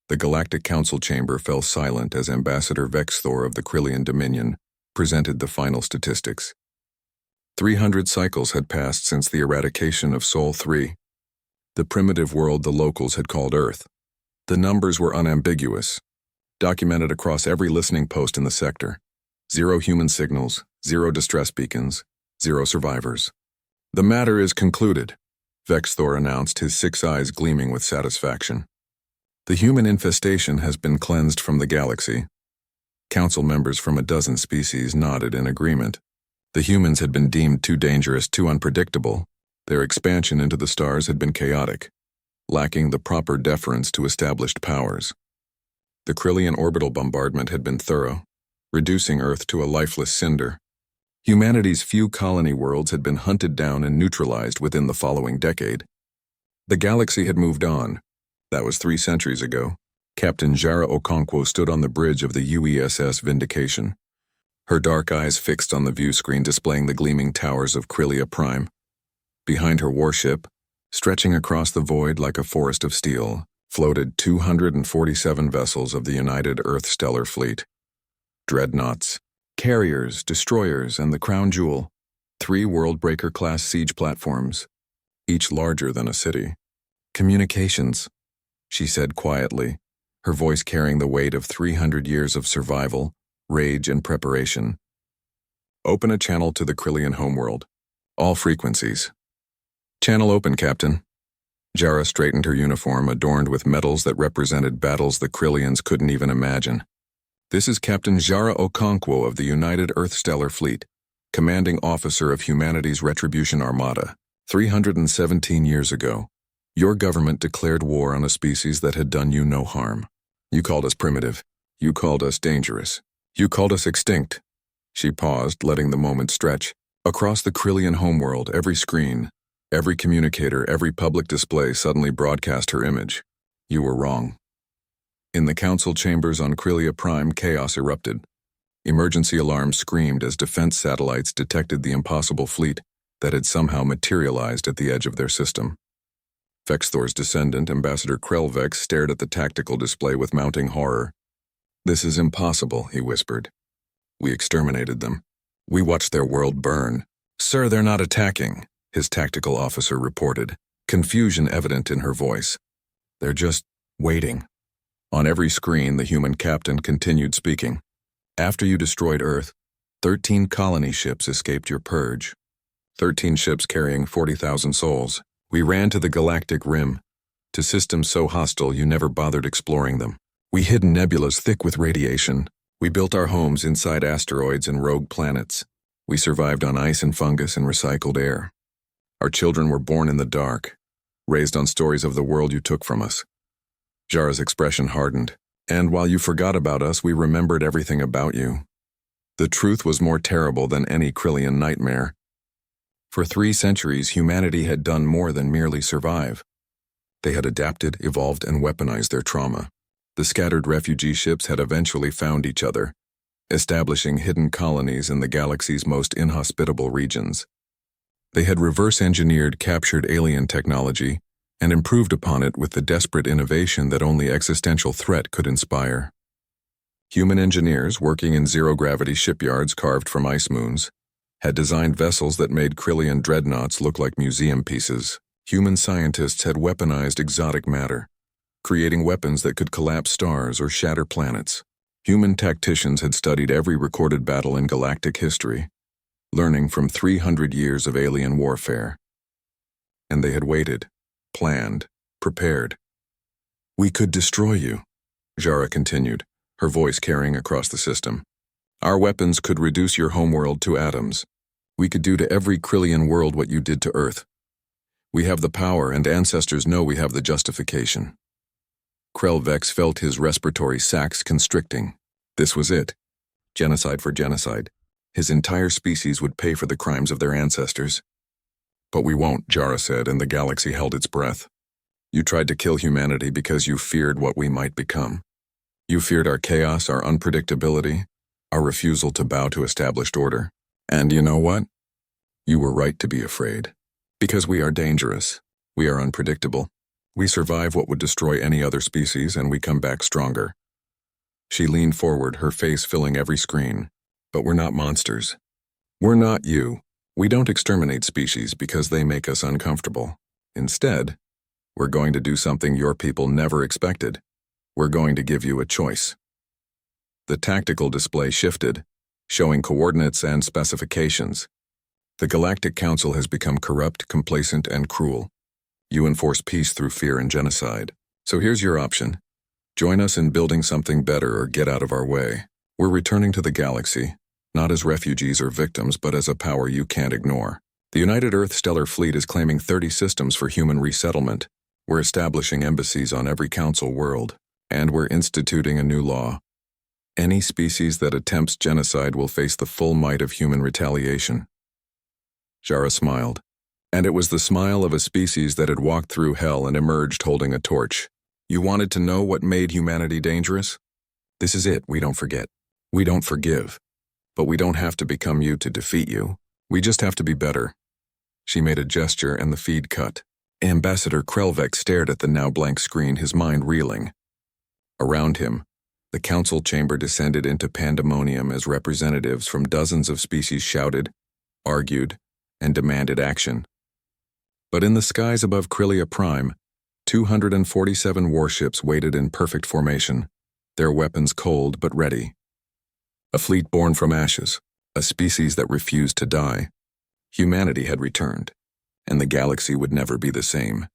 The Galactic Council chamber fell silent as Ambassador Vexthor of the Krillian Dominion presented the final statistics. 300 cycles had passed since the eradication of Sol 3, the primitive world the locals had called Earth. The numbers were unambiguous, documented across every listening post in the sector. 0 human signals, 0 distress beacons, 0 survivors. "The matter is concluded," Vexthor announced, his 6 eyes gleaming with satisfaction. "The human infestation has been cleansed from the galaxy." Council members from a dozen species nodded in agreement. The humans had been deemed too dangerous, too unpredictable. Their expansion into the stars had been chaotic, lacking the proper deference to established powers. The Krillian orbital bombardment had been thorough, reducing Earth to a lifeless cinder. Humanity's few colony worlds had been hunted down and neutralized within the following decade. The galaxy had moved on. That was 3 centuries ago. Captain Jara Okonkwo stood on the bridge of the UESS Vindication, her dark eyes fixed on the view screen displaying the gleaming towers of Krillia Prime. Behind her warship, stretching across the void like a forest of steel, floated 247 vessels of the United Earth Stellar Fleet. Dreadnoughts, carriers, destroyers, and the crown jewel, 3 Worldbreaker-class siege platforms, each larger than a city. "Communications," she said quietly, her voice carrying the weight of 300 years of survival, rage, and preparation. "Open a channel to the Krillian homeworld. All frequencies." "Channel open, Captain." Jara straightened her uniform, adorned with medals that represented battles the Krillians couldn't even imagine. "This is Captain Jara Okonkwo of the United Earth Stellar Fleet, commanding officer of humanity's Retribution Armada. 317 years ago, your government declared war on a species that had done you no harm. You called us primitive. You called us dangerous. You called us extinct." She paused, letting the moment stretch. Across the Krillian homeworld, every screen, every communicator, every public display suddenly broadcast her image. You were wrong. In the council chambers on Krillia Prime, chaos erupted. Emergency alarms screamed as defense satellites detected the impossible fleet that had somehow materialized at the edge of their system. Vexthor's descendant, Ambassador Krelvex, stared at the tactical display with mounting horror. "This is impossible," he whispered. "We exterminated them. We watched their world burn." "Sir, they're not attacking," his tactical officer reported, confusion evident in her voice. "They're just waiting." On every screen, the human captain continued speaking. "After you destroyed Earth, 13 colony ships escaped your purge. 13 ships carrying 40,000 souls. We ran to the galactic rim, to systems so hostile you never bothered exploring them. We hid in nebulas thick with radiation. We built our homes inside asteroids and rogue planets. We survived on ice and fungus and recycled air. Our children were born in the dark, raised on stories of the world you took from us." Jara's expression hardened. "And while you forgot about us, we remembered everything about you. The truth was more terrible than any Krillian nightmare. For 3 centuries, humanity had done more than merely survive. They had adapted, evolved, and weaponized their trauma. The scattered refugee ships had eventually found each other, establishing hidden colonies in the galaxy's most inhospitable regions. They had reverse-engineered captured alien technology and improved upon it with the desperate innovation that only existential threat could inspire. Human engineers working in zero-gravity shipyards carved from ice moons had designed vessels that made Krillian dreadnoughts look like museum pieces. Human scientists had weaponized exotic matter, creating weapons that could collapse stars or shatter planets. Human tacticians had studied every recorded battle in galactic history, learning from 300 years of alien warfare. And they had waited, planned, prepared. "We could destroy you," Jara continued, her voice carrying across the system. "Our weapons could reduce your homeworld to atoms. We could do to every Krillian world what you did to Earth. We have the power, and ancestors know we have the justification." Krelvex felt his respiratory sacs constricting. This was it. Genocide for genocide. His entire species would pay for the crimes of their ancestors. "But we won't," Jara said, and the galaxy held its breath. "You tried to kill humanity because you feared what we might become. You feared our chaos, our unpredictability, our refusal to bow to established order. And you know what? You were right to be afraid. Because we are dangerous. We are unpredictable. We survive what would destroy any other species, and we come back stronger. She leaned forward, her face filling every screen. But we're not monsters. We're not you. We don't exterminate species because they make us uncomfortable. Instead, we're going to do something your people never expected. We're going to give you a choice. The tactical display shifted, showing coordinates and specifications. The Galactic Council has become corrupt, complacent, and cruel. You enforce peace through fear and genocide. So here's your option. Join us in building something better or get out of our way. We're returning to the galaxy, not as refugees or victims, but as a power you can't ignore. The United Earth Stellar Fleet is claiming 30 systems for human resettlement. We're establishing embassies on every council world, and we're instituting a new law. Any species that attempts genocide will face the full might of human retaliation. Jara smiled, and it was the smile of a species that had walked through hell and emerged holding a torch. You wanted to know what made humanity dangerous? This is it. We don't forget. We don't forgive. But we don't have to become you to defeat you. We just have to be better. She made a gesture and the feed cut. Ambassador Krelvek stared at the now blank screen, his mind reeling. Around him, the council chamber descended into pandemonium as representatives from dozens of species shouted, argued, and demanded action. But in the skies above Krylia Prime, 247 warships waited in perfect formation, their weapons cold but ready. A fleet born from ashes, a species that refused to die. Humanity had returned, and the galaxy would never be the same.